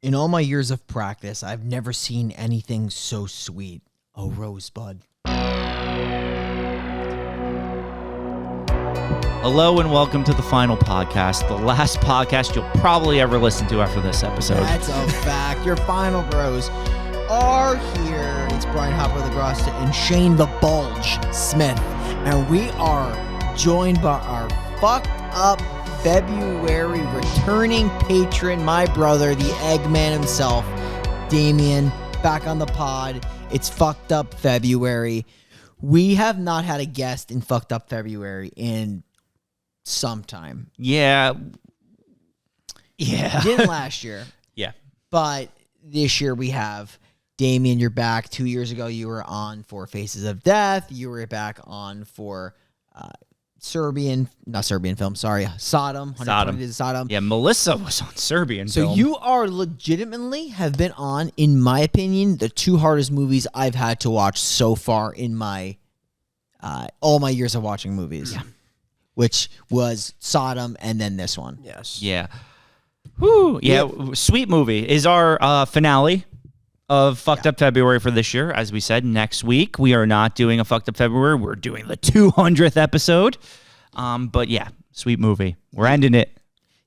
In all my years of practice, I've never seen anything so sweet. Oh, Rosebud. Hello and welcome to the final podcast, the last podcast you'll probably ever listen to after this episode. That's a fact. Your final bros are here. It's Brian Hopper, LaGrasta, and Shane the Bulge Smith. And we are joined by our fucked up February returning patron, my brother, the Eggman himself, Damian, back on the pod. It's fucked up February. We have not had a guest in fucked up February in some time. Yeah. Didn't last year. Yeah. But this year we have. Damian, you're back. 2 years ago, you were on for Faces of Death. You were back on for Sodom. 120 Days of Sodom. Yeah, Melissa was on Serbian So film. you are legitimately have been on, in my opinion, the two hardest movies I've had to watch so far in my all my years of watching movies. Yeah. Which was Sodom and then this one. Yes. Yeah. Whew. Yeah, sweet movie is our finale of Fucked Up February for this year. As we said, next week we are not doing a Fucked Up February. We're doing the 200th episode. But yeah, sweet movie. We're ending it.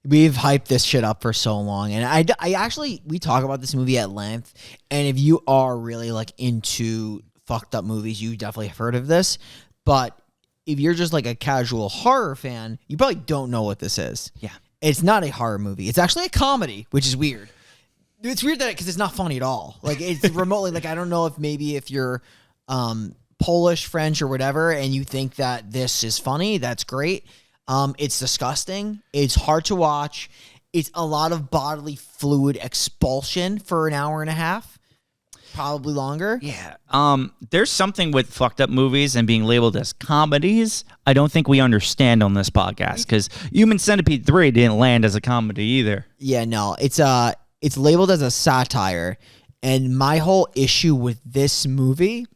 We've hyped this shit up for so long, and I actually we talk about this movie at length. And if you are really like into fucked up movies, you definitely have heard of this. But if you're just like a casual horror fan, you probably don't know what this is. Yeah, it's not a horror movie. It's actually a comedy, which is weird. It's weird that because it's not funny at all. Like it's remotely like I don't know if you're Polish, French, or whatever, and you think that this is funny. That's great. It's disgusting. It's hard to watch. It's a lot of bodily fluid expulsion for an hour and a half, probably longer. Yeah. There's something with fucked up movies and being labeled as comedies I don't think we understand on this podcast, because Human Centipede 3 didn't land as a comedy either. Yeah, no. It's labeled as a satire, and my whole issue with this movie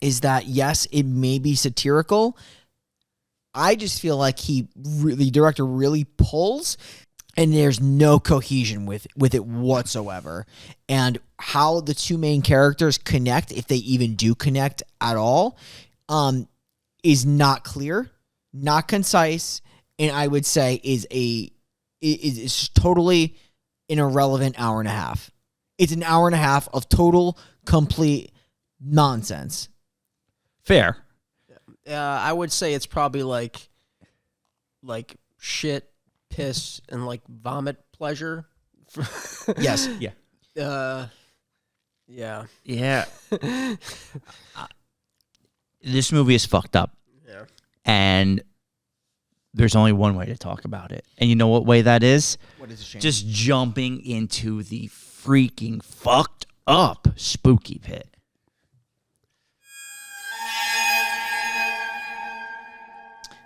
is that, yes, it may be satirical. I just feel like the director really pulls, and there's no cohesion with it whatsoever. And how the two main characters connect, if they even do connect at all, is not clear, not concise, and I would say is totally an irrelevant hour and a half. It's an hour and a half of total, complete nonsense. Fair. I would say it's probably like shit, piss, and like vomit pleasure. Yes. Yeah. Yeah. Yeah. This movie is fucked up. Yeah. And there's only one way to talk about it. And you know what way that is? What is it, Shane? Just jumping into the freaking fucked up spooky pit.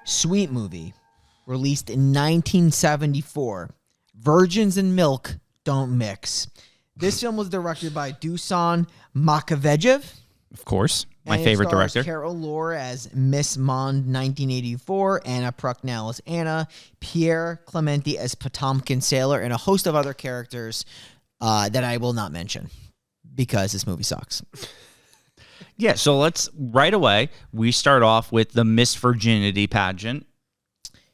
Sweet movie, released in 1974. Virgins and milk don't mix. This film was directed by Dusan Makavejev. Of course. My and favorite it stars director. Carol Lore as Miss Mond, 1984, Anna Prucknell as Anna, Pierre Clementi as Potomkin Sailor, and a host of other characters that I will not mention because this movie sucks. Yeah, so let's right away, we start off with the Miss Virginity pageant,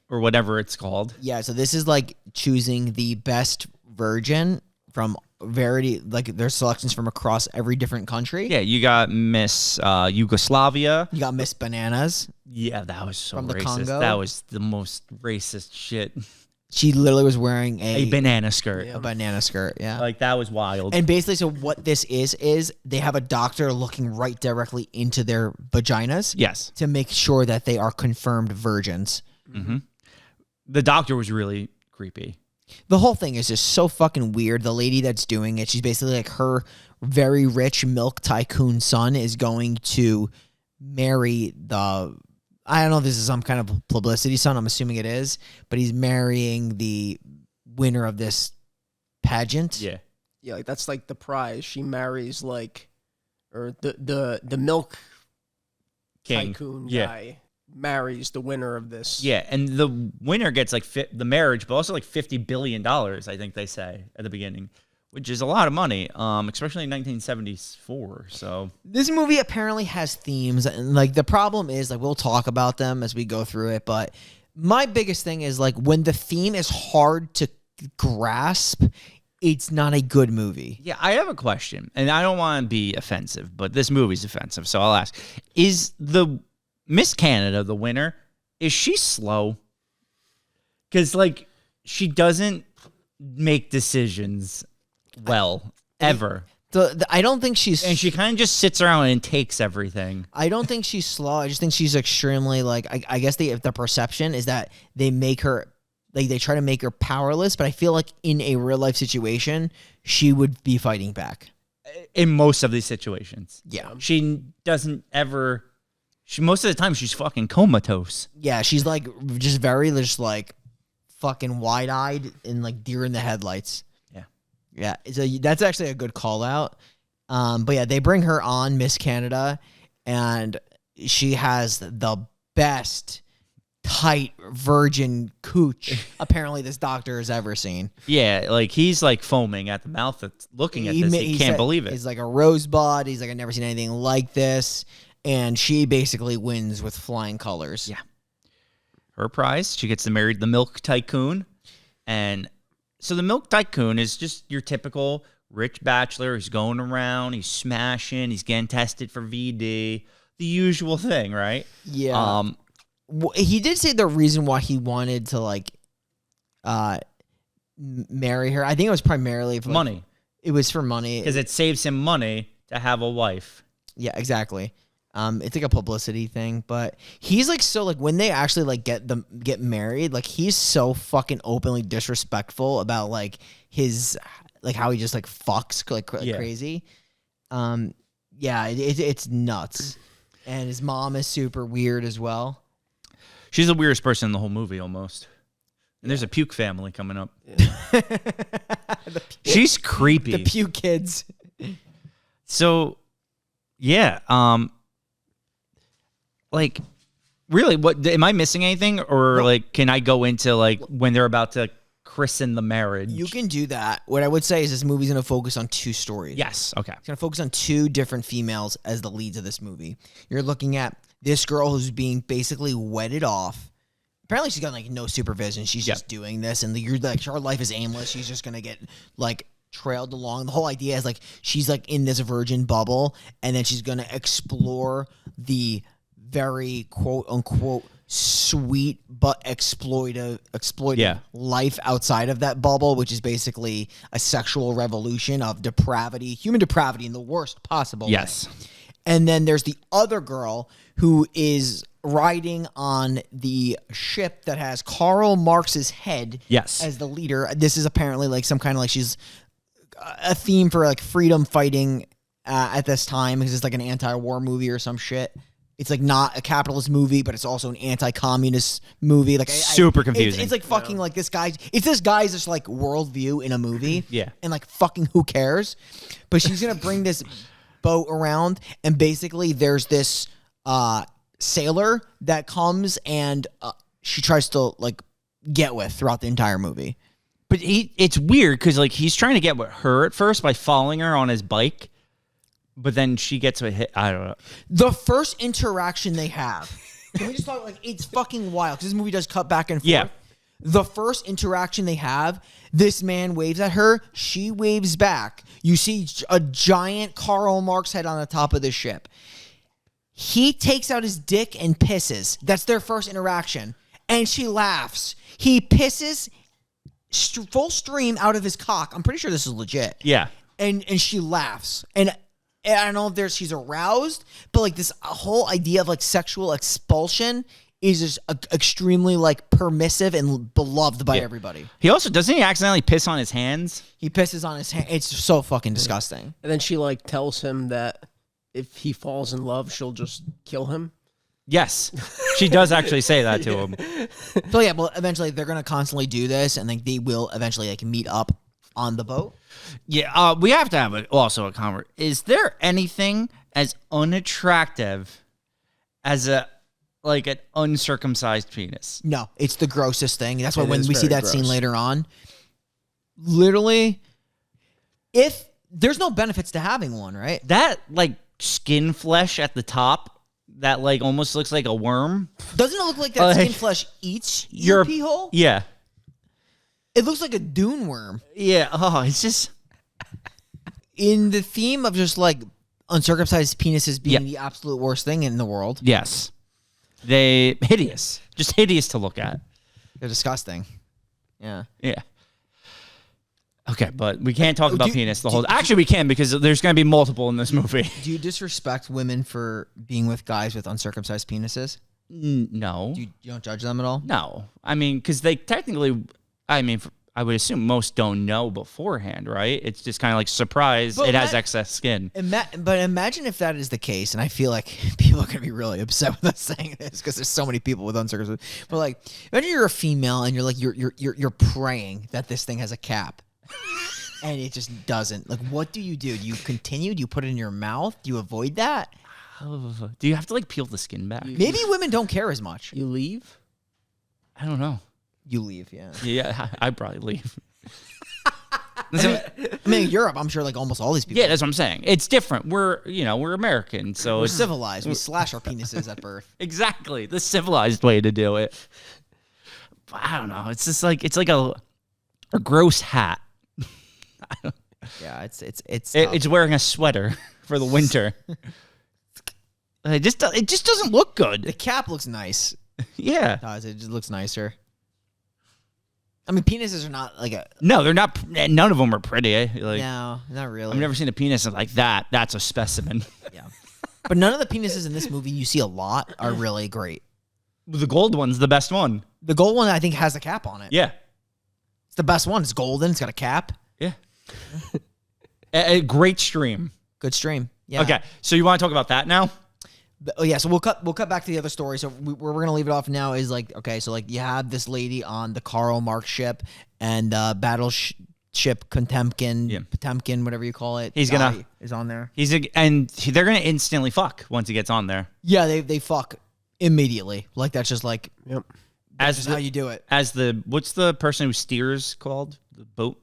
or whatever it's called. Yeah, so this is like choosing the best virgin from there's selections from across every different country. Yeah, you got Miss Yugoslavia. You got Miss Bananas. Yeah, that was so From the racist. Congo? That was the most racist shit. She literally was wearing A banana skirt. a banana skirt. Yeah. Like, that was wild. And basically, so what this is they have a doctor looking right directly into their vaginas. Yes. To make sure that they are confirmed virgins. Mm-hmm. The doctor was really creepy. The whole thing is just so fucking weird. The lady that's doing it, she's basically like her very rich milk tycoon son is going to marry I don't know if this is some kind of publicity stunt. I'm assuming it is, but he's marrying the winner of this pageant. Yeah. Yeah, like that's like the prize. She marries like, or the milk King. tycoon Yeah. guy marries the winner of this. Yeah, and the winner gets like the marriage, but also like $50 billion, I think they say at the beginning, which is a lot of money, especially in 1974. So This movie apparently has themes, and like the problem is like we'll talk about them as we go through it, but my biggest thing is like when the theme is hard to grasp, it's not a good movie. yeah, I have a question, and I don't want to be offensive, but this movie's offensive, so I'll ask: is the Miss Canada the winner? Is she slow? Because like she doesn't make decisions well ever. I don't think she's, And she kind of just sits around and takes everything. I don't think she's slow. I just think she's extremely like I guess the perception is that they make her like they try to make her powerless, but I feel like in a real life situation she would be fighting back. In most of these situations. Yeah. She doesn't ever most of the time she's fucking comatose. Yeah, she's like just very just like fucking wide-eyed and like deer in the headlights. Yeah, so that's actually a good call out. But yeah, they bring her on, Miss Canada, and she has the best tight virgin cooch apparently this doctor has ever seen. Yeah, like he's like foaming at the mouth at looking at this. He can't believe it. He's like a rosebud. He's like, I've never seen anything like this. And she basically wins with flying colors. Yeah. Her prize, she gets to marry the milk tycoon. And so the milk tycoon is just your typical rich bachelor who's going around, he's smashing, he's getting tested for VD, the usual thing, right? Yeah. He did say the reason why he wanted to like marry her. I think it was primarily for money. It was for money because it saves him money to have a wife. Yeah, exactly. It's like a publicity thing, but he's like so like when they actually like get married, like he's so fucking openly disrespectful about like his like how he just like fucks like crazy. Yeah, it's nuts, and his mom is super weird as well. She's the weirdest person in the whole movie almost. And there's a puke family coming up. She's creepy. The puke kids. So, yeah. Like, really, what am I missing anything, or like, can I go into like when they're about to christen the marriage? You can do that. What I would say is this movie's going to focus on two stories. Yes. Okay. It's going to focus on two different females as the leads of this movie. You're looking at this girl who's being basically wedded off. Apparently, she's got like no supervision. She's just doing this, and you're like, her life is aimless. She's just gonna get like trailed along. The whole idea is like she's like in this virgin bubble, and then she's gonna explore the very quote unquote sweet but exploitive life outside of that bubble, which is basically a sexual revolution of depravity, human depravity in the worst possible way. And then there's the other girl who is riding on the ship that has Karl Marx's head as the leader. This is apparently like some kind of like she's a theme for like freedom fighting at this time because it's like an anti-war movie or some shit. It's like not a capitalist movie, but it's also an anti-communist movie. Like super confusing. It's like fucking like this guy. It's this guy's just like worldview in a movie. Yeah, and like fucking who cares? But she's gonna bring this boat around, and basically there's this sailor that comes and she tries to like get with throughout the entire movie. But it's weird because like he's trying to get with her at first by following her on his bike. But then she gets a hit. I don't know. The first interaction they have, can we just talk like it's fucking wild because this movie does cut back and forth. Yeah. The first interaction they have, this man waves at her. She waves back. You see a giant Karl Marx head on the top of the ship. He takes out his dick and pisses. That's their first interaction. And she laughs. He pisses full stream out of his cock. I'm pretty sure this is legit. Yeah. And she laughs. And I don't know if she's aroused, but like this whole idea of like sexual expulsion is just extremely like permissive and beloved by everybody. He also doesn't he accidentally piss on his hands? He pisses on his hand. It's so fucking disgusting. And then she like tells him that if he falls in love, she'll just kill him. Yes, she does actually say that to him. So yeah, well, eventually they're gonna constantly do this, and like they will eventually like meet up on the boat. Yeah, we have to have also a conversation. Is there anything as unattractive as an uncircumcised penis? No, it's the grossest thing. That's why when we very see that gross. scene later on, literally, if there's no benefits to having one, right? That like skin flesh at the top that like almost looks like a worm. Doesn't it look like that skin flesh eats your pee hole? Yeah. It looks like a dune worm. Yeah. Oh, it's just in the theme of just like uncircumcised penises being the absolute worst thing in the world. Yes. They hideous. Just hideous to look at. They're disgusting. Yeah. Yeah. Okay, but we can't talk about penis the whole. Actually, we can because there's going to be multiple in this movie. Do you disrespect women for being with guys with uncircumcised penises? No. You don't judge them at all? No. I mean, because they technically, I mean, I would assume most don't know beforehand, right? It's just kind of like surprise. But it has excess skin. But imagine if that is the case, and I feel like people are going to be really upset with us saying this because there's so many people with uncircumcised. But like, imagine you're a female and you're like you're praying that this thing has a cap. And it just doesn't. Like, what do? Do you continue? Do you put it in your mouth? Do you avoid that? Do you have to like peel the skin back? Maybe women don't care as much. You leave? I don't know. You leave, yeah. Yeah, I'd probably leave. I mean, in Europe, I'm sure like almost all these people. Yeah, that's what I'm saying. It's different. We're American, so we're civilized. We slash our penises at birth. Exactly, the civilized way to do it. But I don't know. It's just like a gross hat. Yeah, it's wearing a sweater for the winter. It just doesn't look good. The cap looks nice. Yeah, it does. It just looks nicer. I mean, penises are not like a. No, they're not. None of them are pretty. Like, no, not really. I've never seen a penis like that. That's a specimen. Yeah, but none of the penises in this movie you see a lot are really great. The gold one's the best one. The gold one, I think, has a cap on it. Yeah, it's the best one. It's golden. It's got a cap. Yeah. A great stream. Good stream. Yeah. Okay, so you want to talk about that now? Oh yeah, so we'll cut back to the other story. So where we're gonna leave it off now is like, okay, so like you have this lady on the Karl Marx ship and battleship Potemkin, whatever you call it. Is on there. And they're gonna instantly fuck once he gets on there. Yeah, they fuck immediately. Like that's just like, yep. That's just how you do it. What's the person who steers called? The boat.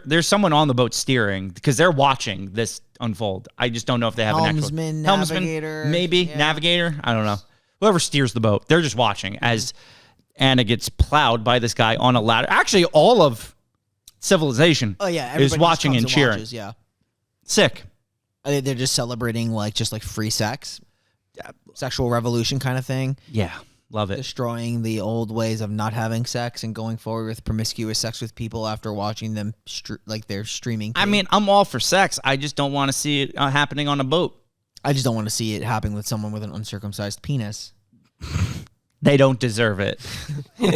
There's someone on the boat steering because they're watching this unfold. I just don't know if they have helmsman, navigator, maybe navigator. I don't know. Whoever steers the boat, they're just watching as Anna gets plowed by this guy on a ladder. Actually, all of civilization. Oh yeah, is watching and cheering. Watches, yeah, sick. They're just celebrating like free sex, sexual revolution kind of thing. Yeah. Love it. Destroying the old ways of not having sex and going forward with promiscuous sex with people after watching them they're streaming. I mean, I'm all for sex. I just don't want to see it happening on a boat. I just don't want to see it happening with someone with an uncircumcised penis. They don't deserve it. All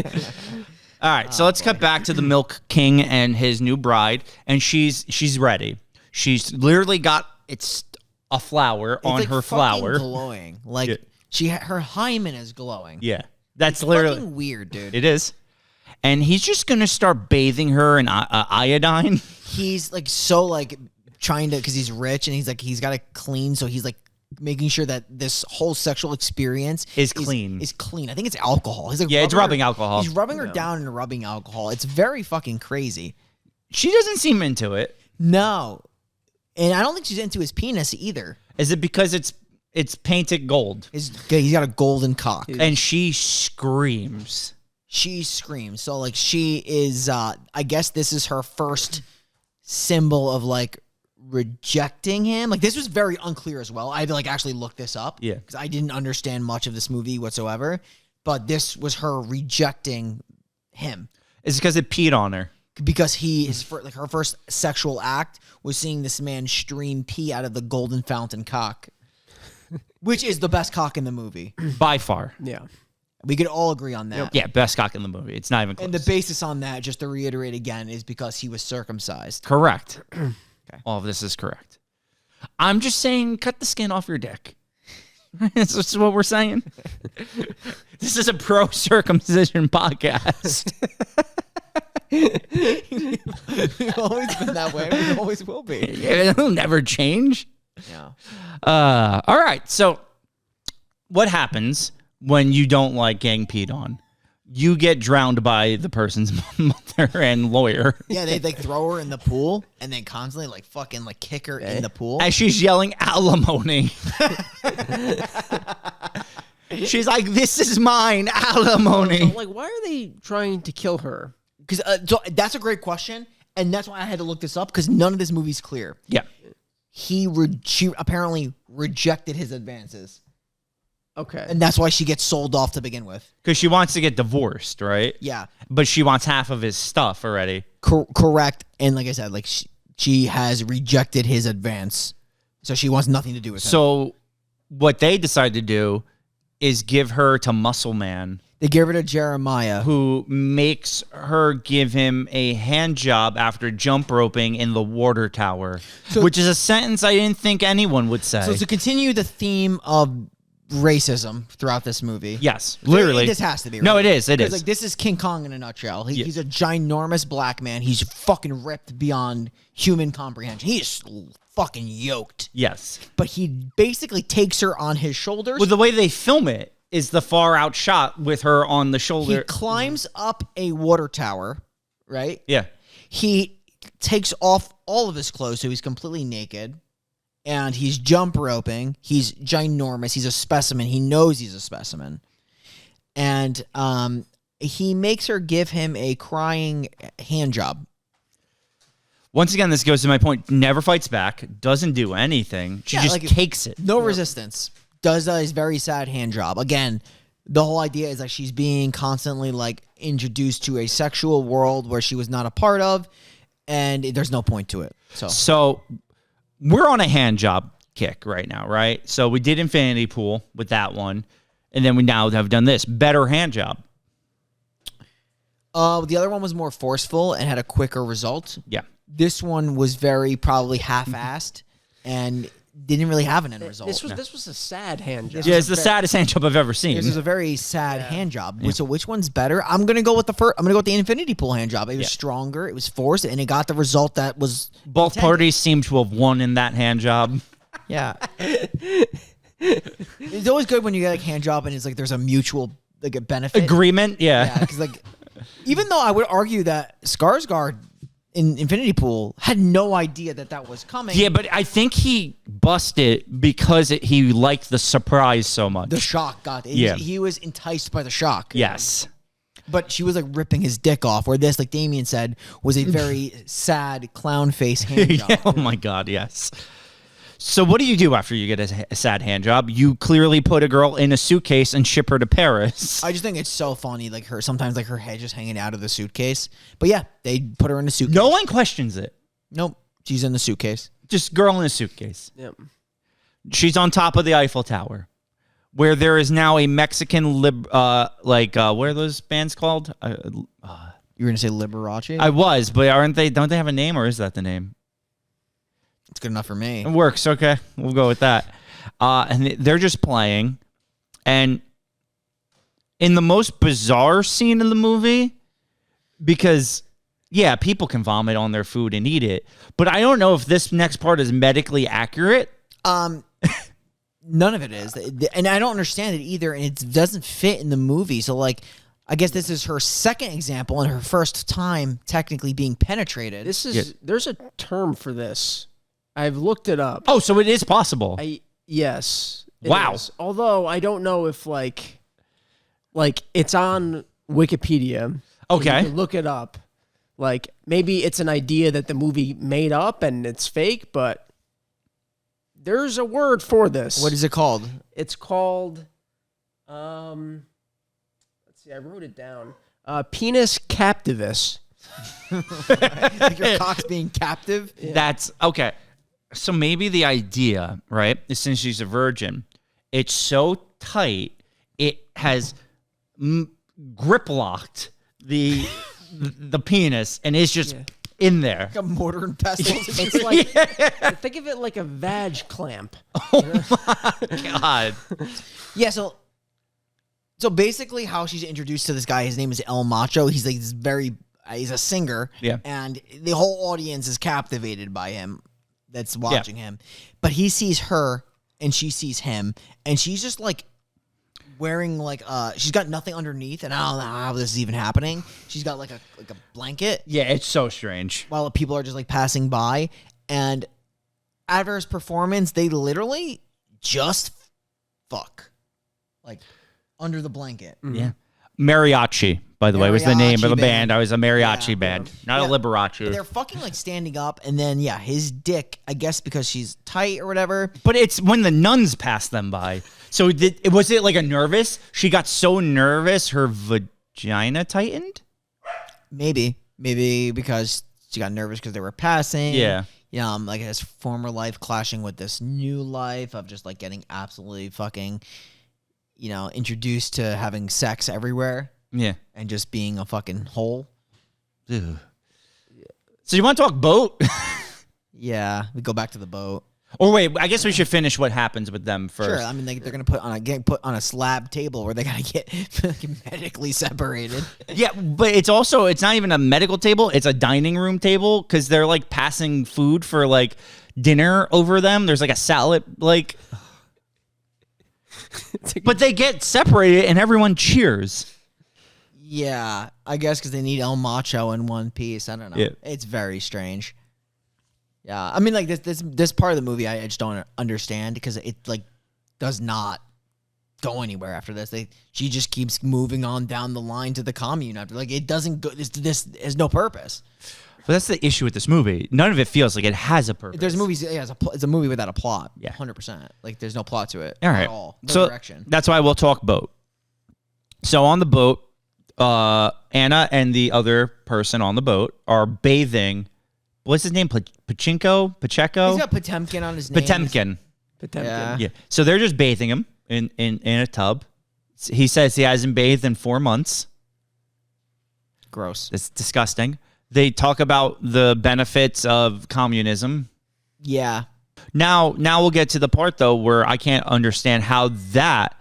right, so let's cut back to the Milk King and his new bride, and she's ready. She's literally got a flower on her flower, glowing like. Yeah. Her hymen is glowing. Yeah. That's literally fucking weird, dude. It is. And he's just going to start bathing her in iodine. He's like so like trying to, because he's rich and he's got to clean. So he's like making sure that this whole sexual experience is clean. Is clean. I think it's alcohol. He's like, it's rubbing alcohol. He's rubbing her down and rubbing alcohol. It's very fucking crazy. She doesn't seem into it. No. And I don't think she's into his penis either. Is it because it's painted gold? He's got a golden cock. And she screams. She screams. So, like, she is, I guess this is her first symbol of, like, rejecting him. Like, this was very unclear as well. I had to, like, actually look this up. Yeah. Because I didn't understand much of this movie whatsoever. But this was her rejecting him. It's because it peed on her. Because her first sexual act was seeing this man stream pee out of the golden fountain cock. Which is the best cock in the movie. By far. Yeah. We could all agree on that. Yep. Yeah, best cock in the movie. It's not even close. And the basis on that, just to reiterate again, is because he was circumcised. Correct. Okay. All of this is correct. I'm just saying, cut the skin off your dick. That's what we're saying. This is a pro-circumcision podcast. We've always been that way. We always will be. Yeah, it'll never change. Yeah. All right. So what happens when you don't like getting peed on? you get drowned by the person's mother and lawyer. Yeah, they like throw her in the pool and then constantly like fucking like kick her in the pool. As she's yelling alimony. She's like, "This is mine, alimony." So, like, why are they trying to kill her? Because so that's a great question, and that's why I had to look this up because none of this movie's clear. Yeah. She apparently rejected his advances. Okay. And that's why she gets sold off to begin with. Because she wants to get divorced, right? Yeah. But she wants half of his stuff already. Correct. And like I said, like she has rejected his advance. So she wants nothing to do with him. So what they decide to do is give her to Muscle Man. They give her to Jeremiah. Who makes her give him a hand job after jump roping in the water tower. Which is a sentence I didn't think anyone would say. So to continue the theme of racism throughout this movie. Yes, literally. This has to be. Right? No, it is. It is. Like this is King Kong in a nutshell. He's a ginormous black man. He's fucking ripped beyond human comprehension. He is fucking yoked. Yes. But he basically takes her on his shoulders. Well, the way they film it is the far out shot with her on the shoulder. He climbs up a water tower, right? Yeah. He takes off all of his clothes, so he's completely naked. And he's jump roping. He's ginormous. He's a specimen. He knows he's a specimen. And he makes her give him a crying hand job. Once again, this goes to my point. Never fights back. Doesn't do anything. She just takes it. No resistance. Does his very sad hand job. Again, the whole idea is that she's being constantly like introduced to a sexual world where she was not a part of. And there's no point to it. So we're on a hand job kick right now, right? So we did Infinity Pool with that one, and then we now have done this. Better hand job. The other one was more forceful and had a quicker result. Yeah. This one was very probably half-assed and didn't really have an end result. This was a sad hand job. Yeah, it's the saddest hand job I've ever seen. This is a very sad hand job. Yeah. So which one's better? I'm gonna go with the first. I'm gonna go with the Infinity Pool hand job. It was stronger. It was forced, and it got the result that was. Both parties seem to have won in that hand job. Yeah. It's always good when you get like hand job and it's like there's a mutual like a benefit agreement. Yeah. Because like even though I would argue that Skarsgård in Infinity Pool had no idea that was coming. Yeah, but I think he busted because he liked the surprise so much. The shock got it. Yeah. He was enticed by the shock. Yes. But she was like ripping his dick off, where this, like Damian said, was a very sad clown face hand job. Oh my God, yes. So what do you do after you get a sad hand job? You clearly put a girl in a suitcase and ship her to Paris. I just think it's so funny, like sometimes like her head just hanging out of the suitcase. But yeah, they put her in a suitcase. No one questions it. Nope, she's in the suitcase. Just girl in a suitcase. Yep. She's on top of the Eiffel Tower, where there is now a Mexican what are those bands called? You were gonna say Liberace? I was, but aren't they? Don't they have a name, or is that the name? It's good enough for me. It works. Okay, we'll go with that. And they're just playing, and in the most bizarre scene in the movie, because yeah, people can vomit on their food and eat it, but I don't know if this next part is medically accurate. None of it is, and I don't understand it either, and it doesn't fit in the movie. So like, I guess this is her second example and her first time technically being penetrated. There's a term for this. I've looked it up. Oh, so it is possible. Yes. Wow. Is. Although I don't know if like it's on Wikipedia. Okay. You can look it up. Like maybe it's an idea that the movie made up and it's fake, but there's a word for this. What is it called? It's called let's see, I wrote it down. Penis captivus. Like your cock's being captive? Yeah. That's okay. So maybe the idea, right, is since she's a virgin, it's so tight, it has grip locked the penis and is just in there. Like a mortar and pestle. It's like, think of it like a vag clamp. Oh my God. Yeah, so basically how she's introduced to this guy, his name is El Macho. He's like this he's a singer. Yeah. And the whole audience is captivated by him that's watching him. But he sees her and she sees him and she's just like wearing like she's got nothing underneath, and I don't know how this is even happening. She's got like a blanket. Yeah, it's so strange. While people are just like passing by, and after his performance, they literally just fuck like under the blanket. Yeah. Mariachi, by the way, was the name of the band. I was a mariachi band, not a Liberace. But they're fucking like standing up, and then his dick, I guess because she's tight or whatever. But it's when the nuns pass them by. So was it like a nervous? She got so nervous, her vagina tightened? Maybe because she got nervous because they were passing. Yeah. Like his former life clashing with this new life of just like getting absolutely fucking, introduced to having sex everywhere. Yeah. And just being a fucking hole. Ugh. So you want to talk boat? Yeah, we go back to the boat. Or wait, I guess we should finish what happens with them first. Sure, I mean they're gonna get put on a slab table where they gotta get medically separated. Yeah, but it's not even a medical table; it's a dining room table because they're like passing food for like dinner over them. There's like a salad, like, but they get separated and everyone cheers. Yeah, I guess because they need El Macho in one piece. I don't know. Yeah. It's very strange. Yeah, I mean, like this part of the movie, I just don't understand because it like does not go anywhere after this. She just keeps moving on down the line to the commune after. Like it doesn't go. This has no purpose. But that's the issue with this movie. None of it feels like it has a purpose. There's movies. Yeah, it's a movie without a plot. Yeah, 100%. Like there's no plot to it. All right. At all. No direction. That's why we'll talk boat. So on the boat, Anna and the other person on the boat are bathing. What's his name? Pacheco? He's got Potemkin on his name. Potemkin. Yeah. So they're just bathing him in a tub. He says he hasn't bathed in 4 months. Gross. It's disgusting. They talk about the benefits of communism. Yeah. Now we'll get to the part though where I can't understand how that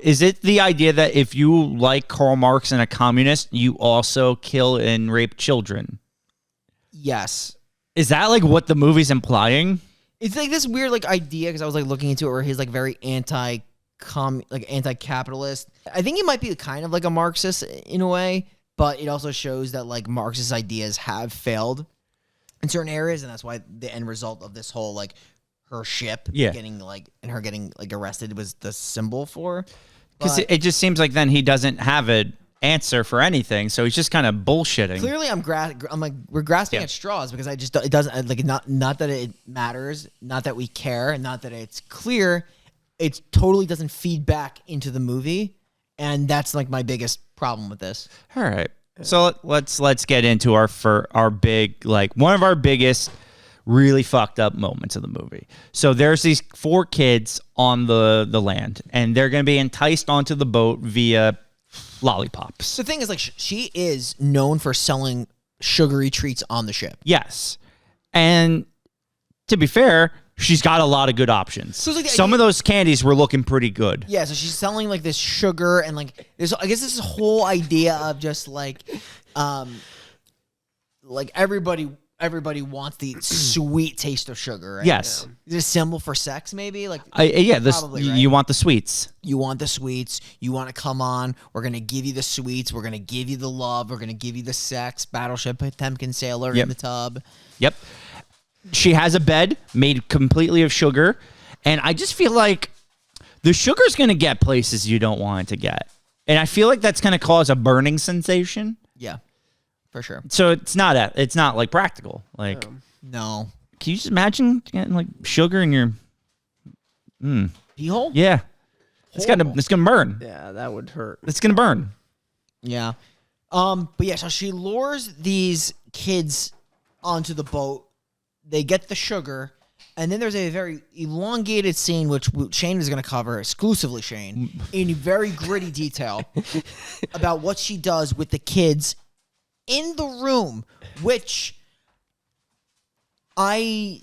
is it the idea that if you like Karl Marx and a communist, you also kill and rape children? Yes. Is that like what the movie's implying? It's like this weird like idea because I was like looking into it where he's like very anti-capitalist. I think he might be kind of like a Marxist in a way, but it also shows that like Marxist ideas have failed in certain areas, and that's why the end result of this whole like her ship getting like and her getting like arrested was the symbol for. Because it just seems like then he doesn't have an answer for anything, so he's just kind of bullshitting. Clearly, we're grasping at straws because it doesn't like not that it matters, not that we care, and not that it's clear. It totally doesn't feed back into the movie, and that's like my biggest problem with this. All right, so let's get into our big like one of our biggest really fucked up moments of the movie. So there's these 4 kids on the land, and they're going to be enticed onto the boat via lollipops. The thing is, like, she is known for selling sugary treats on the ship. Yes. And to be fair, she's got a lot of good options. So like, some of those candies were looking pretty good. Yeah, so she's selling like this sugar and like there's I guess this whole idea of just like everybody wants the sweet taste of sugar, right? Yes. Is it a symbol for sex, maybe? Like, probably, right? You want the sweets. You want the sweets. You want to come on. We're going to give you the sweets. We're going to give you the love. We're going to give you the sex. Battleship Potemkin sailor in the tub. Yep. She has a bed made completely of sugar. And I just feel like the sugar's going to get places you don't want it to get. And I feel like that's going to cause a burning sensation. Yeah. For sure. So it's not like practical. Like no. Can you just imagine getting like sugar in your pee hole? Yeah. It's gonna burn. Yeah, that would hurt. It's gonna burn. Yeah. But yeah, so she lures these kids onto the boat. They get the sugar, and then there's a very elongated scene which Shane is gonna cover, exclusively Shane, in very gritty detail about what she does with the kids in the room, which I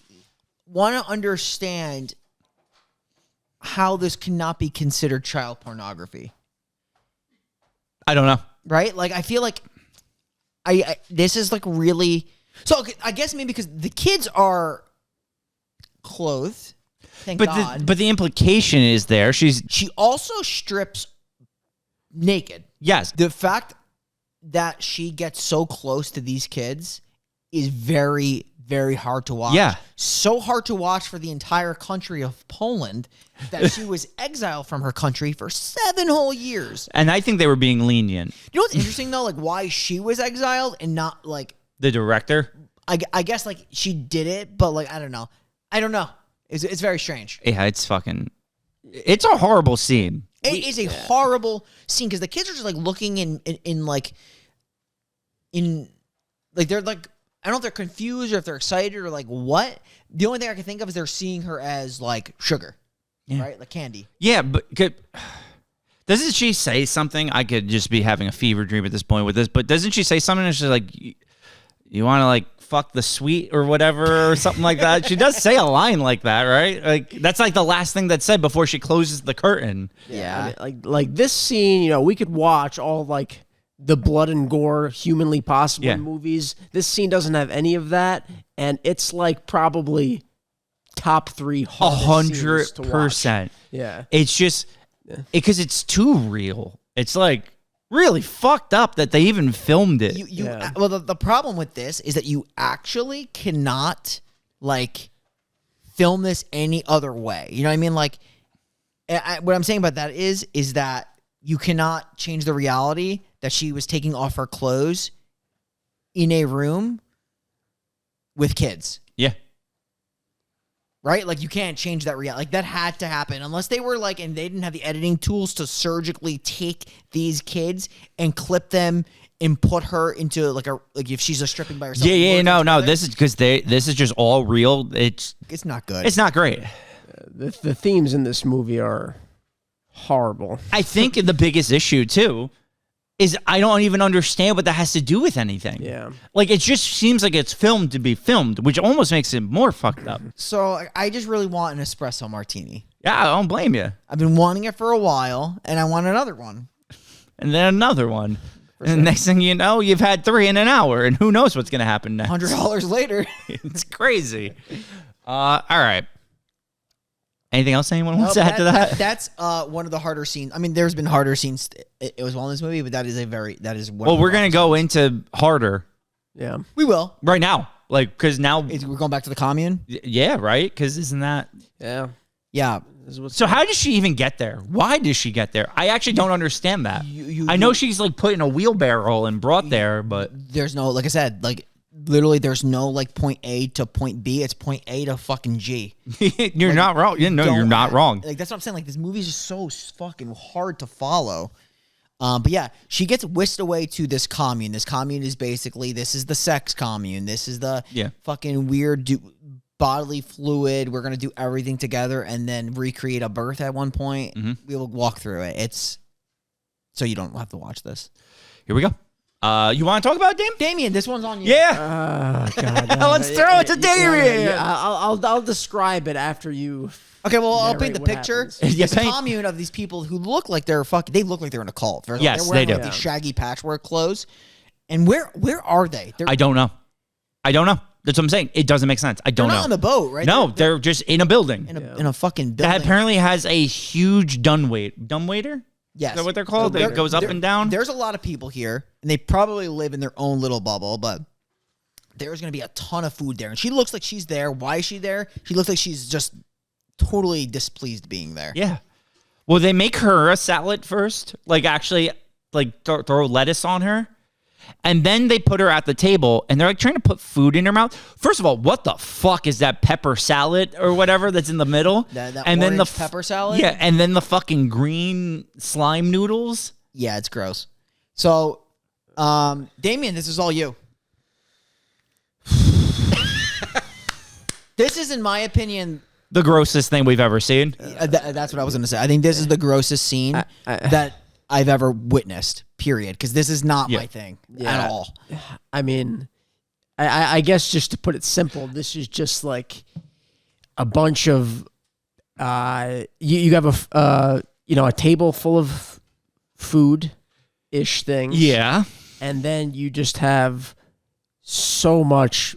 want to understand how this cannot be considered child pornography. I don't know. Right? Like, I feel like I this is like really... So, okay, I guess maybe because the kids are clothed, thank God. But the implication is there. She also strips naked. Yes. The fact that she gets so close to these kids is very, very hard to watch. Yeah. So hard to watch for the entire country of Poland that she was exiled from her country for 7 whole years. And I think they were being lenient. You know what's interesting, though? Like, why she was exiled and not, like... The director? I guess, like, she did it, but, like, I don't know. It's very strange. Yeah, it's a horrible scene. It is a horrible scene because the kids are just like looking in they're like, I don't know if they're confused or if they're excited or like what. The only thing I can think of is they're seeing her as like sugar, right? Like candy. Yeah, but doesn't she say something? I could just be having a fever dream at this point with this, but doesn't she say something? And she's like, you want to like fuck the sweet or whatever or something like that. She does say a line like that, right? Like that's like the last thing that's said before she closes the curtain. Yeah. Like this scene, you know, we could watch all like the blood and gore humanly possible movies. This scene doesn't have any of that, and it's like probably top 3 100%. Yeah. It's just because it's too real. It's like really fucked up that they even filmed it. Well, the problem with this is that you actually cannot like film this any other way. You know what I mean? Like, what I'm saying about that is that you cannot change the reality that she was taking off her clothes in a room with kids. Yeah. Right? Like, you can't change that reality. Like, that had to happen. Unless they were, like, and they didn't have the editing tools to surgically take these kids and clip them and put her into, like, if she's just stripping by herself. No. This is because this is just all real. It's not good. It's not great. The themes in this movie are horrible. I think the biggest issue, too, is I don't even understand what that has to do with anything. Yeah. Like, it just seems like it's filmed to be filmed, which almost makes it more fucked up. So, I just really want an espresso martini. Yeah, I don't blame you. I've been wanting it for a while, and I want another one. And then another one. And the next thing you know, you've had 3 in an hour, and who knows what's going to happen next. $100 later. It's crazy. All right. Anything else anyone wants to add to that? That's one of the harder scenes. I mean, there's been harder scenes. It was well in this movie, but that is one. Well, we're gonna go into harder. Yeah, we will right now, like because now we're going back to the commune. Yeah, right. Because isn't that? Yeah. So how does she even get there? Why does she get there? I actually don't understand that. I know she's like put in a wheelbarrow and brought there, but there's no, like I said, like. Literally, there's no like point A to point B. It's point A to fucking G. You're not wrong. You're not wrong. Like that's what I'm saying. Like this movie is just so fucking hard to follow. But yeah, she gets whisked away to this commune. This commune is basically this is the sex commune. This is the fucking weird bodily fluid. We're gonna do everything together and then recreate a birth at one point. Mm-hmm. We will walk through it. It's so you don't have to watch this. Here we go. You want to talk about Damian? This one's on you. Yeah. God, let's throw it to Damian. Yeah, I'll describe it after you. Okay, well, I'll paint the picture. This commune of these people who look like they're fucking. They look like they're in a cult. Yes, they're wearing they do. Like these shaggy patchwork clothes. And where are they? I don't know. That's what I'm saying. It doesn't make sense. I don't know. They're not on the boat, right? No, they're just in a building. In a fucking building. That apparently has a huge dumbwaiter. Yes. Is that what they're called? It goes up and down? There's a lot of people here, and they probably live in their own little bubble, but there's going to be a ton of food there. And she looks like she's there. Why is she there? She looks like she's just totally displeased being there. Yeah. Well, they make her a salad first. Like, actually, like, throw lettuce on her. And then they put her at the table, and they're, like, trying to put food in her mouth. First of all, what the fuck is that pepper salad or whatever that's in the middle? That and then the pepper salad? Yeah, and then the fucking green slime noodles. Yeah, it's gross. So, Damian, this is all you. This is, in my opinion... The grossest thing we've ever seen. That's what I was going to say. I think this is the grossest scene that I've ever witnessed, period. Because this is not my thing at all. I mean, I guess just to put it simple, this is just like a bunch of you have a table full of food-ish things. Yeah. And then you just have so much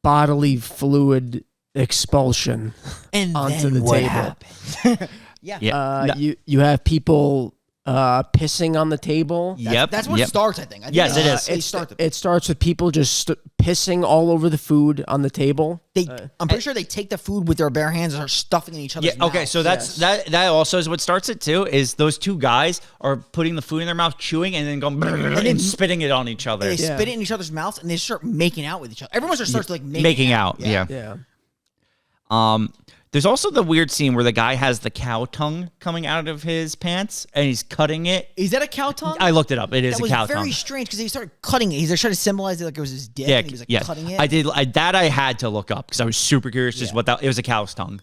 bodily fluid expulsion and onto the table. Yeah. You have people pissing on the table. That's what it starts, I think. Yes, it is. It starts with people just pissing all over the food on the table. I'm pretty sure they take the food with their bare hands and start stuffing in each other's mouths. Okay, so that also is what starts it too. Is those two guys are putting the food in their mouth, chewing, and then going and spitting it on each other. They spit it in each other's mouths and they start making out with each other. Everyone starts like making out. Yeah. There's also the weird scene where the guy has the cow tongue coming out of his pants and he's cutting it. Is that a cow tongue? I looked it up. It is a cow tongue. That was very strange because he started cutting it. He's trying to symbolize it like it was his dick. And he was like cutting it. I had to look up because I was super curious just what that. It was a cow's tongue.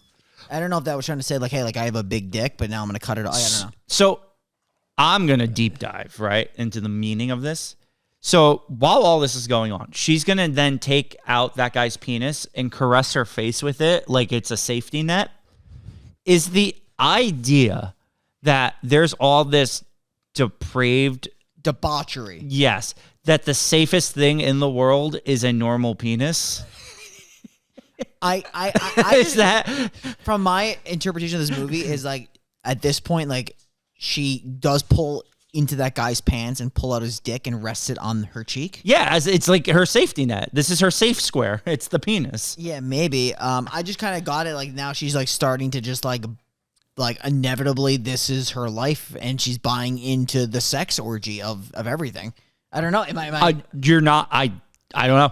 I don't know if that was trying to say like, hey, like I have a big dick, but now I'm gonna cut it. I don't know. So I'm gonna deep dive right into the meaning of this. So while all this is going on, she's going to then take out that guy's penis and caress her face with it like it's a safety net. Is the idea that there's all this depraved debauchery. Yes. That the safest thing in the world is a normal penis? I is that from my interpretation of this movie is like at this point, like she does pull into that guy's pants and pull out his dick and rest it on her cheek. Yeah, it's like her safety net. This is her safe square. It's the penis. Yeah, maybe. I just kind of got it. Like now she's like starting to just like inevitably this is her life and she's buying into the sex orgy of everything. I don't know. You're not. I don't know.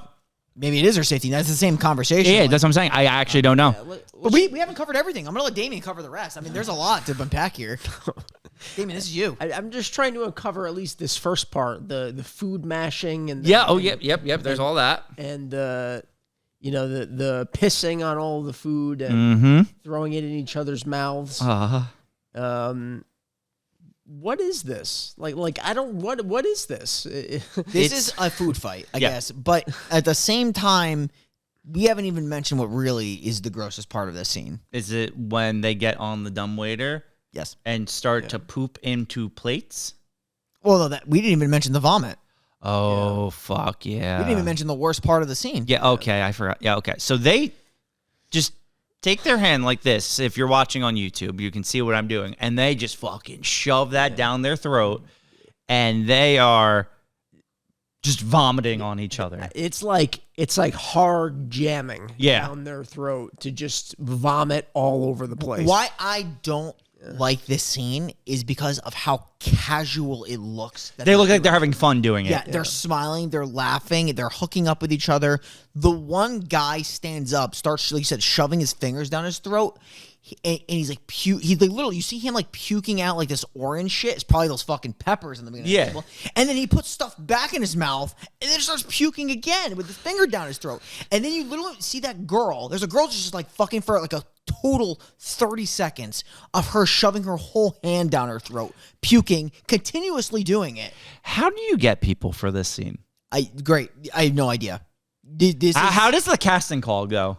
Maybe it is her safety. That's the same conversation. Yeah, that's what I'm saying. I actually don't know. Yeah, but we haven't covered everything. I'm going to let Damian cover the rest. I mean, there's a lot to unpack here. Damian, this is you. I'm just trying to uncover at least this first part, the food mashing and yep. There's all that. And the pissing on all the food and throwing it in each other's mouths. What is this? Like I don't what is this? This is a food fight, I guess. But at the same time, we haven't even mentioned what really is the grossest part of this scene. Is it when they get on the dumbwaiter? Yes. And start to poop into plates? Well, no, we didn't even mention the vomit. Oh, fuck yeah. We didn't even mention the worst part of the scene. Yeah, okay, I forgot. Yeah, okay. So they just take their hand like this. If you're watching on YouTube, you can see what I'm doing. And they just fucking shove that down their throat. And they are just vomiting on each other. It's like hard jamming down their throat to just vomit all over the place. Why I don't like this scene is because of how casual it looks. They look like they're having fun doing it. Yeah, they're smiling, they're laughing, they're hooking up with each other. The one guy stands up, starts, like you said, shoving his fingers down his throat, and he's like, literally, you see him like puking out like this orange shit. It's probably those fucking peppers in the beginning. Yeah. And then he puts stuff back in his mouth, and then starts puking again with his finger down his throat. And then you literally see that girl. There's a girl just like fucking for like a total 30 seconds of her shoving her whole hand down her throat, puking, continuously doing it. How do you get people for this scene? Great. I have no idea. How does the casting call go?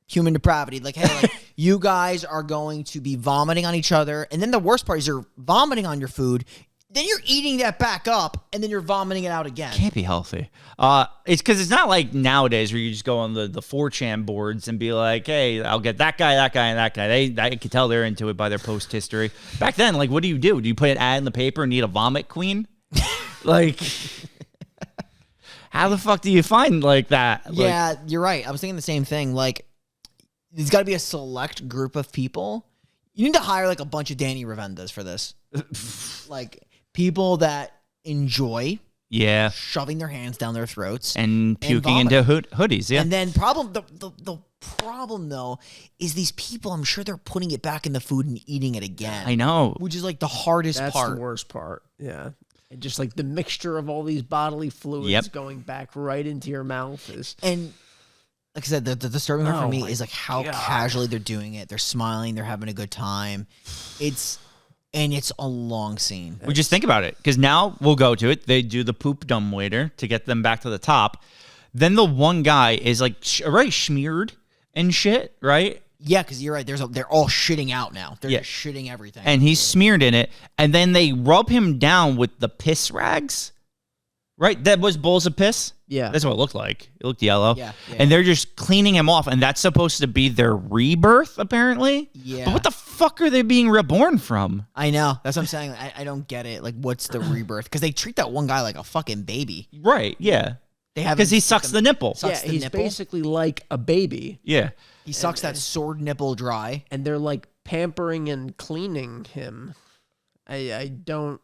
Human depravity. Like, hey, like, you guys are going to be vomiting on each other. And then the worst part is you're vomiting on your food. Then you're eating that back up, and then you're vomiting it out again. Can't be healthy. It's because it's not like nowadays where you just go on the 4chan boards and be like, hey, I'll get that guy, and that guy. I can tell they're into it by their post history. Back then, like, what do? Do you put an ad in the paper and need a vomit queen? Like, how the fuck do you find like that? Yeah, you're right. I was thinking the same thing. Like, there's got to be a select group of people. You need to hire like a bunch of Danny Revendas for this. Like, people that enjoy shoving their hands down their throats and puking into hoodies. Yeah. And then the problem though is these people, I'm sure they're putting it back in the food and eating it again. I know. Which is like the hardest part. That's the worst part. Yeah. And just like the mixture of all these bodily fluids going back right into your mouth is. And like I said, the disturbing part for me is like how casually they're doing it. They're smiling. They're having a good time. It's a long scene. We just think about it, because now we'll go to it. They do the poop dumbwaiter to get them back to the top. Then the one guy is like already smeared and shit, right? Yeah, because you're right. They're all shitting out now. They're just shitting everything. And he's smeared in it. And then they rub him down with the piss rags, Right, that was bowls of piss. Yeah. That's what it looked like. It looked yellow. Yeah. And they're just cleaning him off, and that's supposed to be their rebirth, apparently. Yeah. But what the fuck are they being reborn from? I know. That's what I'm saying. I don't get it. Like, what's the rebirth? Because they treat that one guy like a fucking baby. Right, yeah. They have Because he sucks the nipple. Sucks Yeah, the he's nipple. basically like a baby. Yeah. He sucks that sword nipple dry. And they're like pampering and cleaning him. I don't.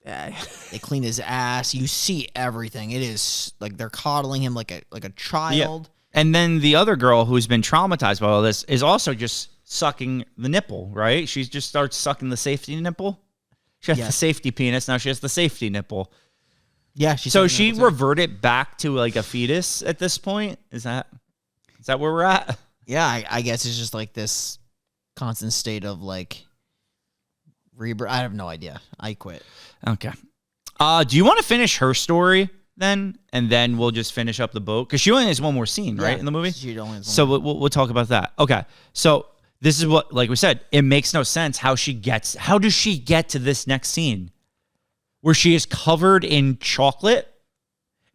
They clean his ass. You see everything. It is like they're coddling him like a child. And then the other girl who's been traumatized by all this is also just sucking the nipple, right? She just starts sucking the safety nipple. She has the safety penis. Now she has the safety nipple. Yeah. So she reverted back to like a fetus at this point. Is that where we're at? Yeah, I guess it's just like this constant state of like rebirth. I have no idea. I quit. Okay. Do you want to finish her story then, and then we'll just finish up the boat? Because she only has one more scene, right, in the movie. She only has one So more. we'll talk about that. Okay. So this is what, like we said, it makes no sense how does she get to this next scene where she is covered in chocolate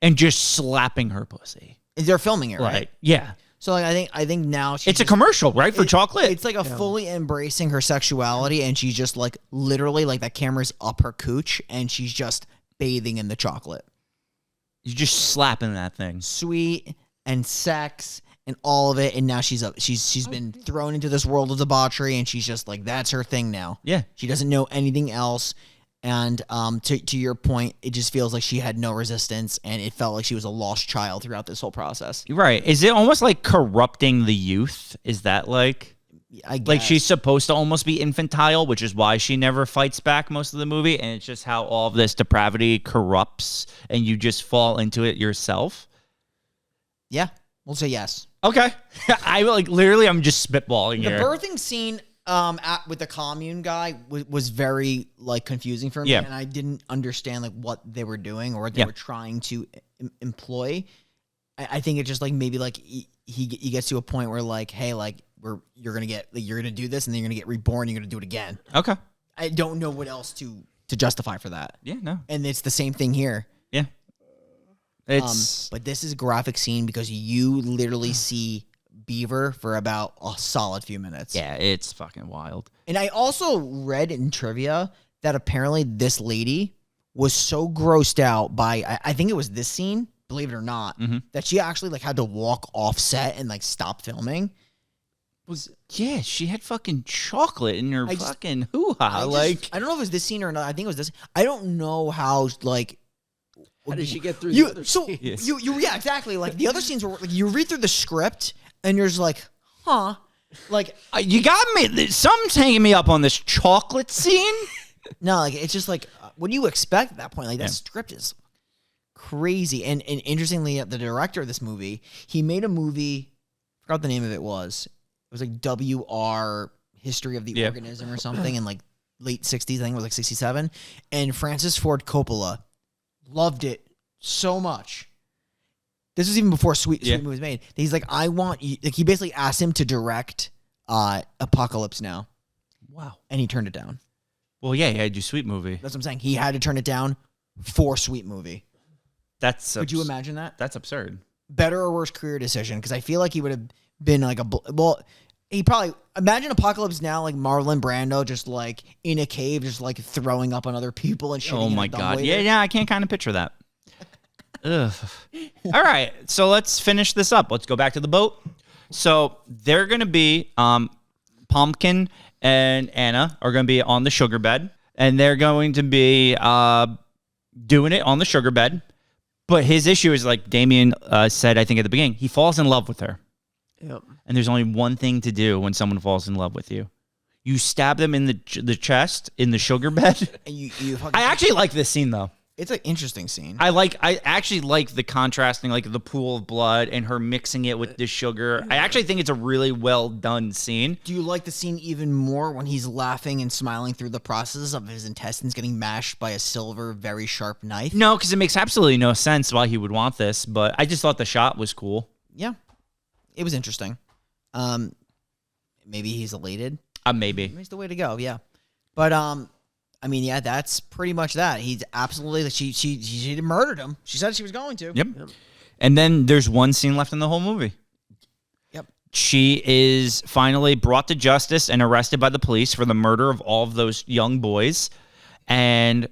and just slapping her pussy? They're filming it, right? Like, yeah. So like I think now It's a commercial, right, for chocolate? It's like a fully embracing her sexuality, and she's just like literally like that camera's up her cooch, and she's just bathing in the chocolate. You're just slapping that thing. Sweet and sex and all of it, and now she's been thrown into this world of debauchery, and she's just like that's her thing now. Yeah. She doesn't know anything else. And to your point, it just feels like she had no resistance, and it felt like she was a lost child throughout this whole process. Right. Is it almost like corrupting the youth? Is that like I guess. like she's supposed to almost be infantile, which is why she never fights back most of the movie, and it's just how all of this depravity corrupts and you just fall into it yourself? Yeah, we'll say yes. Okay. I like literally I'm just spitballing The here. birthing scene with the commune guy was very like confusing for me, Yeah. and I didn't understand like what they were doing or what they were trying to employ. I think it just like maybe like he gets to a point where like, hey, like you're gonna do this, and then you're gonna get reborn. You're gonna do it again. Okay. I don't know what else to justify for that. Yeah, no. And it's the same thing here. Yeah. It's But this is a graphic scene because you literally see Beaver for about a solid few minutes. yeah, it's fucking wild. And I also read in trivia that apparently this lady was so grossed out by, I think it was this scene, believe it or not, that she actually like had to walk off set and like stop filming. Yeah, she had fucking chocolate in her I just- fucking hoo-ha. Like I don't know if it was this scene or not. I think it was this. I don't know how like. How did she get through the other So scenes? you yeah, exactly. Like the other scenes were like you read through the script and you're just like, huh, like you got me. Something's hanging me up on this chocolate scene. no, like it's just like what do you expect at that point? Like that script is crazy. And interestingly, the director of this movie, he made a movie. I forgot what the name of it was. It was like WR History of the Organism or something in like late 60s. I think it was like 67. And Francis Ford Coppola loved it so much. This was even before Sweet Movie was made. He's like, I want you. Like he basically asked him to direct Apocalypse Now. Wow. And he turned it down. Well, yeah, he had to do Sweet Movie. That's what I'm saying. He had to turn it down for Sweet Movie. Could you imagine that? That's absurd. Better or worse career decision? Because I feel like he would have been like he probably imagine Apocalypse Now like Marlon Brando just like in a cave just like throwing up on other people and shit. Oh my god. Yeah, I can't kind of picture that. Ugh. All right, so let's finish this up. Let's go back to the boat. So they're gonna be Pumpkin and Anna are gonna be on the sugar bed, and they're going to be doing it on the sugar bed. But his issue is like Damian said, I think at the beginning, he falls in love with her. Yep. And there's only one thing to do when someone falls in love with you. You stab them in the chest in the sugar bed. And you fucking, I actually like this scene though. it's an interesting scene. I actually like the contrasting, like the pool of blood and her mixing it with the sugar. I actually think it's a really well done scene. Do you like the scene even more when he's laughing and smiling through the process of his intestines getting mashed by a silver, very sharp knife? No, because it makes absolutely no sense why he would want this, but I just thought the shot was cool. Yeah, it was interesting. Maybe he's elated. Maybe. Maybe it's the way to go. Yeah, but I mean, yeah, that's pretty much that. He's absolutely she murdered him. She said she was going to. Yep. And then there's one scene left in the whole movie. Yep. She is finally brought to justice and arrested by the police for the murder of all of those young boys. And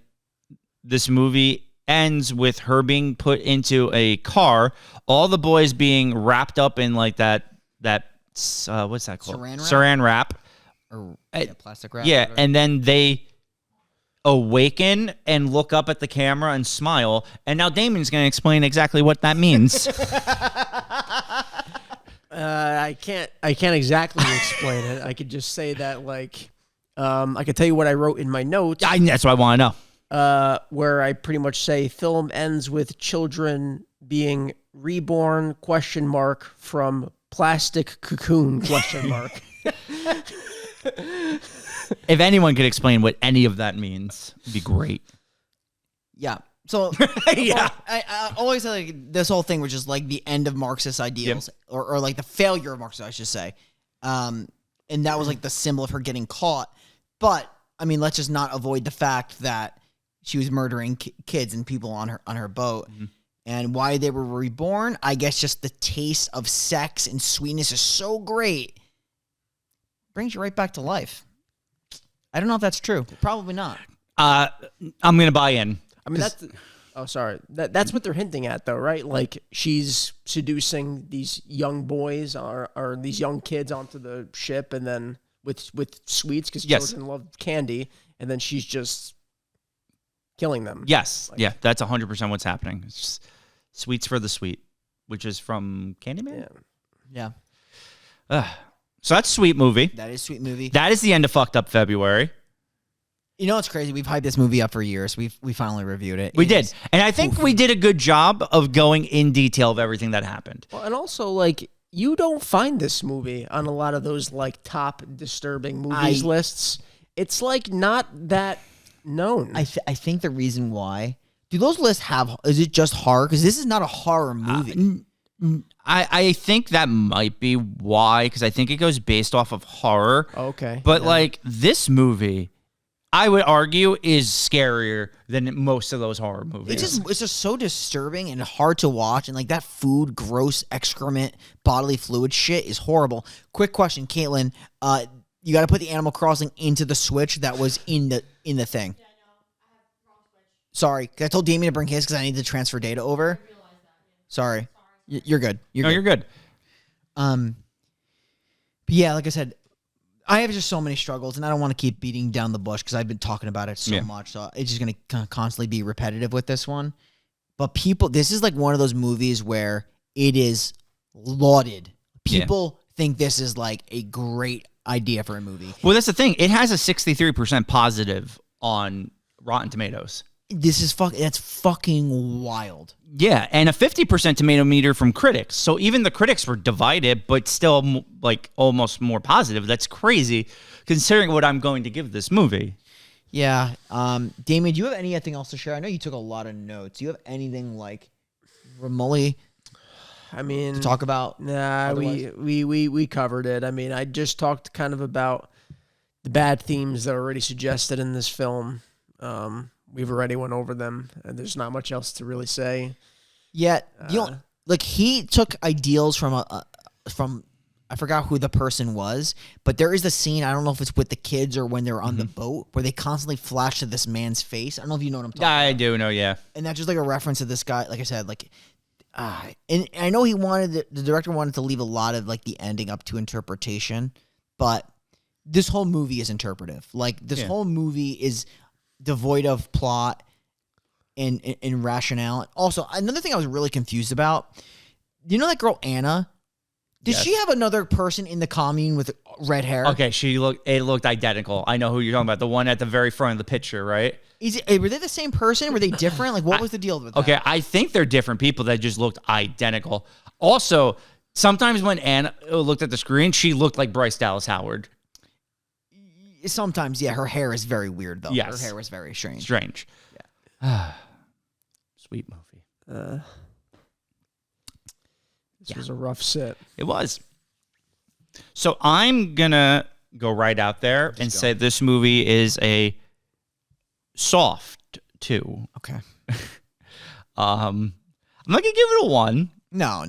this movie ends with her being put into a car, all the boys being wrapped up in like that what's that called? Saran wrap. Or plastic wrap. Yeah, and then they awaken and look up at the camera and smile. And now Damian's going to explain exactly what that means. I can't exactly explain it. I could just say that I could tell you what I wrote in my notes. That's what I want to know. Where I pretty much say film ends with children being reborn ? From plastic cocoon ? If anyone could explain what any of that means, it'd be great. Yeah. So Yeah. I always say like this whole thing was just like the end of Marxist ideals, or like the failure of Marxism, I should say. And that was like the symbol of her getting caught. But I mean, let's just not avoid the fact that she was murdering kids and people on her boat. Mm-hmm. And why they were reborn, I guess just the taste of sex and sweetness is so great. Brings you right back to life. I don't know if that's true. Probably not. I'm going to buy in. I mean, that's what they're hinting at, though, right? Like, she's seducing these young boys or these young kids onto the ship, and then with sweets, because children love candy, and then she's just killing them. Yes. Yeah, that's 100% what's happening. It's just sweets for the sweet, which is from Candyman? Yeah. So that's Sweet Movie. That is Sweet Movie. That is the end of Fucked Up February. You know what's crazy? We've hyped this movie up for years. We finally reviewed it. We did. And I think we did a good job of going in detail of everything that happened. Well, and also, like, you don't find this movie on a lot of those, like, top disturbing movies lists. It's, like, not that known. I think the reason why... Do those lists have... Is it just horror? Because this is not a horror movie. I think that might be why, because I think it goes based off of horror. Okay. But, like, this movie... I would argue is scarier than most of those horror movies. It's just so disturbing and hard to watch, and like that food, gross excrement, bodily fluid shit is horrible. Quick question, Caitlin, you got to put the Animal Crossing into the Switch that was in the thing. Yeah, no, I have wrong Switch. Sorry, I told Damian to bring his because I need to transfer data over. I realized that. Yeah. Sorry. You're good. You're good. But yeah, like I said, I have just so many struggles, and I don't want to keep beating down the bush because I've been talking about it so much. So it's just going to constantly be repetitive with this one. But this is like one of those movies where it is lauded. People think this is like a great idea for a movie. Well, that's the thing. It has a 63% positive on Rotten Tomatoes. That's fucking wild. Yeah, and a 50% tomato meter from critics. So even the critics were divided, but still like almost more positive. That's crazy considering what I'm going to give this movie. Yeah. Damian, do you have anything else to share? I know you took a lot of notes. Do you have anything like remotely to talk about? Nah, we covered it. I mean, I just talked kind of about the bad themes that are already suggested in this film. We've already went over them, and there's not much else to really say. Yeah, he took ideals from I forgot who the person was, but there is the scene. I don't know if it's with the kids or when they're on the boat where they constantly flash to this man's face. I don't know if you know what I'm talking about. I do know, yeah. And that's just like a reference to this guy. Like I said, and I know the director wanted to leave a lot of like the ending up to interpretation, but this whole movie is interpretive. Like this whole movie is devoid of plot and rationale. Also, another thing I was really confused about, you know that girl Anna? Did she have another person in the commune with red hair? Okay, it looked identical. I know who you're talking about. The one at the very front of the picture, right? Were they the same person? Were they different? Like, what was the deal with that? Okay, I think they're different people that just looked identical. Also, sometimes when Anna looked at the screen, she looked like Bryce Dallas Howard. Sometimes, yeah, her hair is very weird, though. Yes. Her hair was very strange. Yeah. Sweet movie. This was a rough sit. It was. So I'm going to go right out there and say this movie is a soft 2. Okay. I'm not gonna give it a 1. No.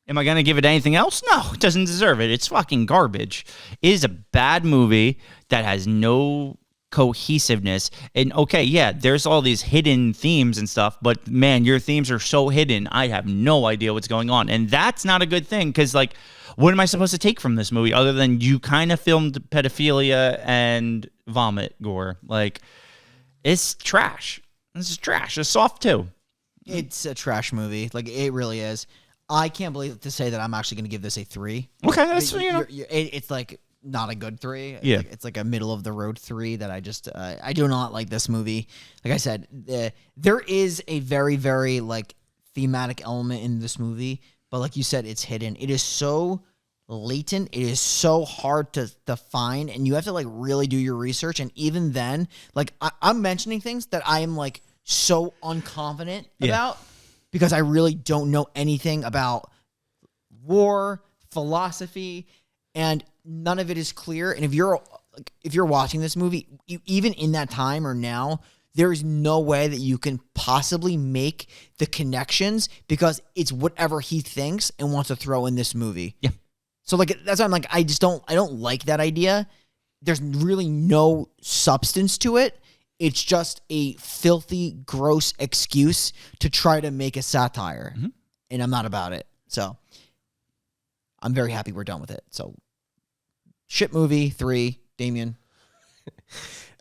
Am I gonna give it anything else? No, it doesn't deserve it. It's fucking garbage. It is a bad movie that has no cohesiveness. And okay, yeah, there's all these hidden themes and stuff, but man, your themes are so hidden. I have no idea what's going on, and that's not a good thing. Because like, what am I supposed to take from this movie other than you kind of filmed pedophilia and vomit gore? Like, it's trash. This is trash. It's soft 2. It's a trash movie. Like, it really is. I can't believe to say that I'm actually going to give this a 3. Okay, that's It's like not a good 3. Yeah. It's like a middle of the road 3 that I just I do not like this movie. Like I said, there is a very, very like thematic element in this movie, but like you said, it's hidden. It is so latent. It is so hard to find, and you have to like really do your research. And even then, like I'm mentioning things that I am like so unconfident about because I really don't know anything about war, philosophy, and none of it is clear. And if you're watching this movie, even in that time or now, there is no way that you can possibly make the connections because it's whatever he thinks and wants to throw in this movie. Yeah. So like that's why I'm like I don't like that idea. There's really no substance to it. It's just a filthy, gross excuse to try to make a satire. Mm-hmm. And I'm not about it. So I'm very happy we're done with it. So shit movie 3, Damian.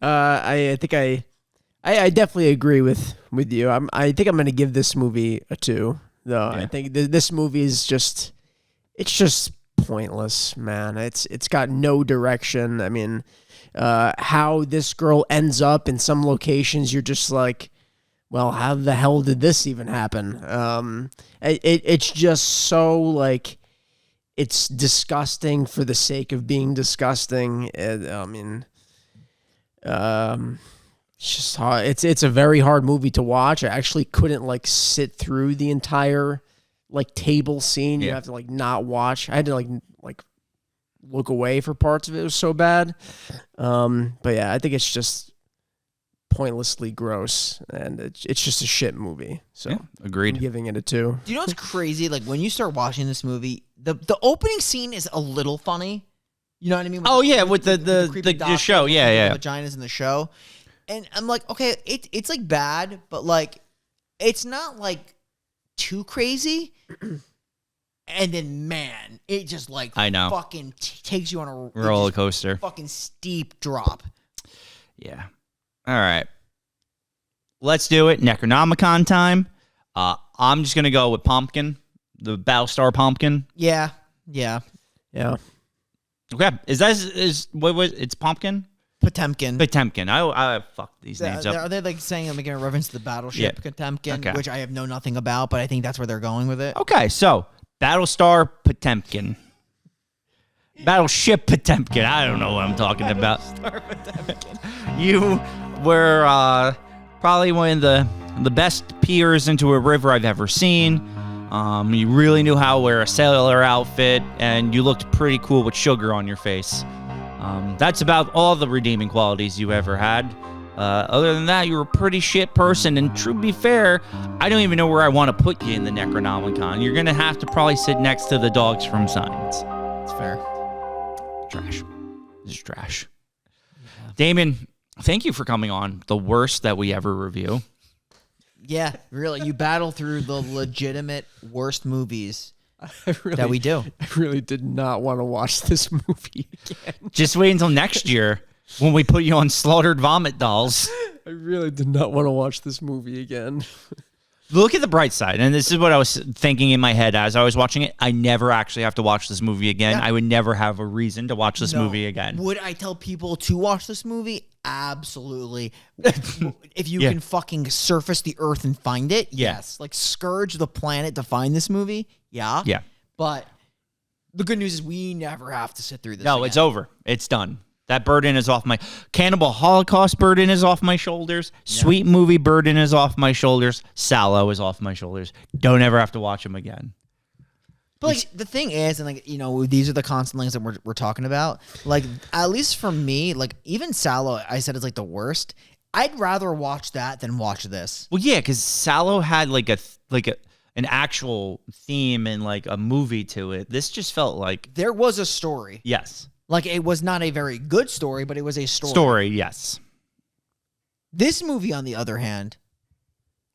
I think I definitely agree with you. I think I'm going to give this movie a 2. Though I think this movie is just pointless, man. It's got no direction. I mean, how this girl ends up in some locations, you're just like, well, how the hell did this even happen? It's just so like, it's disgusting for the sake of being disgusting. I mean, it's just hard. It's a very hard movie to watch. I actually couldn't like sit through the entire like table scene. You have to like not watch. I had to like look away for parts of it. It was so bad. But yeah, I think it's just pointlessly gross, and it's just a shit movie. So agreed. I'm giving it a 2. Do you know what's crazy? Like when you start watching this movie, the opening scene is a little funny. You know what I mean? With the show. Yeah. The vaginas in the show. And I'm like, okay, it's like bad, but like it's not like too crazy. And then, man, it just like I know fucking takes you on a roller coaster, fucking steep drop. Yeah. All right. Let's do it. Necronomicon time. I'm just gonna go with Pumpkin, the Battlestar Pumpkin. Yeah. Okay. It's Pumpkin? Potemkin. I fuck these names up. Are they like saying I'm making a reference to the battleship Potemkin, which I have know nothing about, but I think that's where they're going with it. Okay, so Battlestar Potemkin. Battleship Potemkin. I don't know what I'm talking about. You were probably one of the best peers into a river I've ever seen. You really knew how to wear a sailor outfit, and you looked pretty cool with sugar on your face. That's about all the redeeming qualities you ever had. Other than that, you were a pretty shit person, and to be fair, I don't even know where I want to put you in the Necronomicon. You're going to have to probably sit next to the dogs from Signs. It's fair. Trash. This is trash. Yeah. Damian, thank you for coming on the worst that we ever review. Yeah, really. You battle through the legitimate worst movies that we do. I really did not want to watch this movie again. Just wait until next year when we put you on Slaughtered Vomit Dolls. I really did not want to watch this movie again. Look at the bright side, and this is what I was thinking in my head as I was watching it. I never actually have to watch this movie again. Yeah. I would never have a reason to watch this movie again. Would I tell people to watch this movie? Absolutely. If you can fucking surface the earth and find it, yes. Like scourge the planet to find this movie, yeah. But the good news is we never have to sit through this. No, it's over. It's done. That burden is off my... Cannibal Holocaust burden is off my shoulders. Yeah. Sweet movie burden is off my shoulders. Sallow is off my shoulders. Don't ever have to watch them again. But like the thing is, and like these are the constant things that we're talking about. Like at least for me, like even Sallow, I said is like the worst. I'd rather watch that than watch this. Well, yeah, because Sallow had like an actual theme and like a movie to it. This just felt like There was a story. yes, Like it was not a very good story, but it was a story. story. Yes, This movie, on the other hand,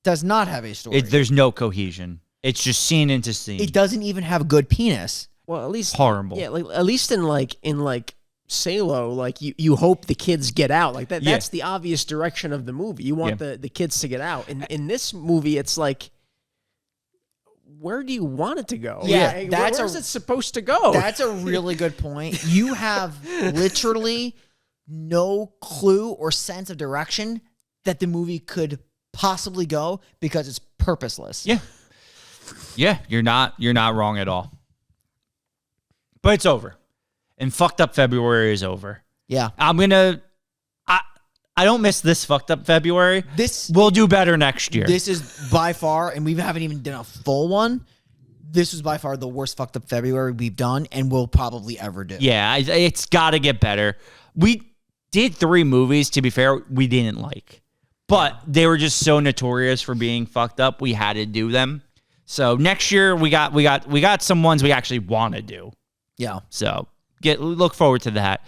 does not have a story. there's no cohesion. It's just scene into scene. It doesn't even have good penis. Well, at least Horrible. Yeah, like at least in Salo, like you hope the kids get out. Like that. Yeah. That's the obvious direction of the movie. You want Yeah. the kids to get out. In this movie, it's like, where do you want it to go? Yeah, Like, that's where's it supposed to go? That's a really good point. You have literally no clue or sense of direction that the movie could possibly go because it's purposeless. Yeah. Yeah, you're not wrong at all. But it's over. And fucked up February is over. Yeah. I don't miss this fucked up February. This We'll do better next year. This is by far, and we haven't even done a full one. This was by far the worst fucked up February we've done and will probably ever do. Yeah, it's got to get better. We did 3 movies, to be fair, we didn't like. But they were just so notorious for being fucked up, we had to do them. So next year we got some ones we actually want to do. Yeah. So look forward to that.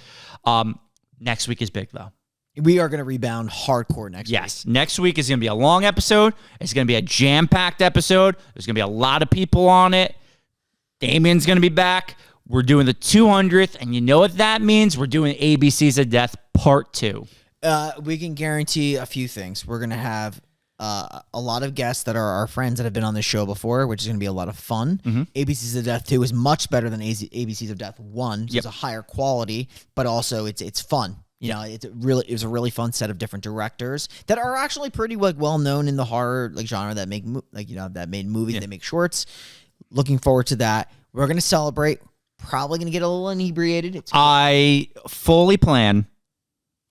Next week is big though. We are going to rebound hardcore next week. Yes. Next week is going to be a long episode. It's going to be a jam-packed episode. There's going to be a lot of people on it. Damian's going to be back. We're doing the 200th, and you know what that means? We're doing ABCs of Death Part 2. We can guarantee a few things. We're going to have a lot of guests that are our friends that have been on the show before, which is going to be a lot of fun. ABCs of Death 2 is much better than ABCs of Death 1. So It's a higher quality, but also it's fun. It was a really fun set of different directors that are actually pretty well known in the horror genre that make that made movies, they make shorts. Looking forward to that. We're going to celebrate. Probably going to get a little inebriated. I fully plan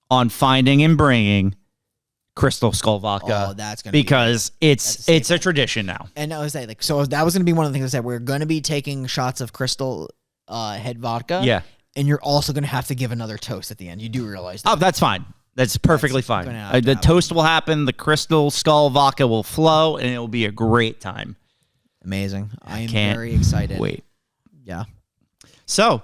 on finding and bringing Crystal Skull Vodka. Oh, that's going to because it's a tradition now. And I was saying, so that was going to be one of the things I said. We're going to be taking shots of Crystal Head Vodka. Yeah. And you're also going to have to give another toast at the end. You do realize that. Oh, that's fine. That's perfectly fine. gonna have to The happen. toast will happen. The Crystal Skull Vodka will flow, and it will be a great time. Amazing. I am Can't very excited. Wait. Yeah. So,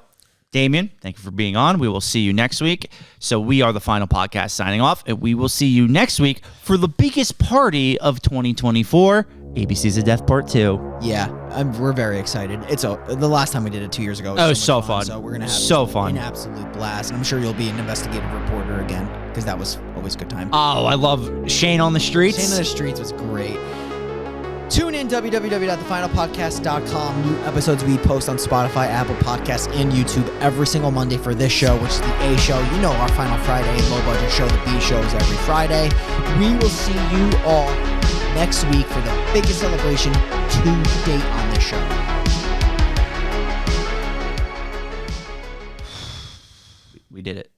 Damian, thank you for being on. We will see you next week. So we are the Final Podcast signing off, and we will see you next week for the biggest party of 2024, ABCs of Death Part 2. Yeah. We're very excited. The last time we did it 2 years ago. Oh, Was so much fun. So we're going to have So fun. an absolute blast. And I'm sure you'll be an investigative reporter again because that was always a good time. Oh, I love Shane on the Streets. Shane on the Streets was great. Tune in, www.thefinalpodcast.com. New episodes we post on Spotify, Apple Podcasts, and YouTube every single Monday for this show, which is the A show. You know our Final Friday low budget show. The B show is every Friday. We will see you all next week for the biggest celebration to date on this show. We did it.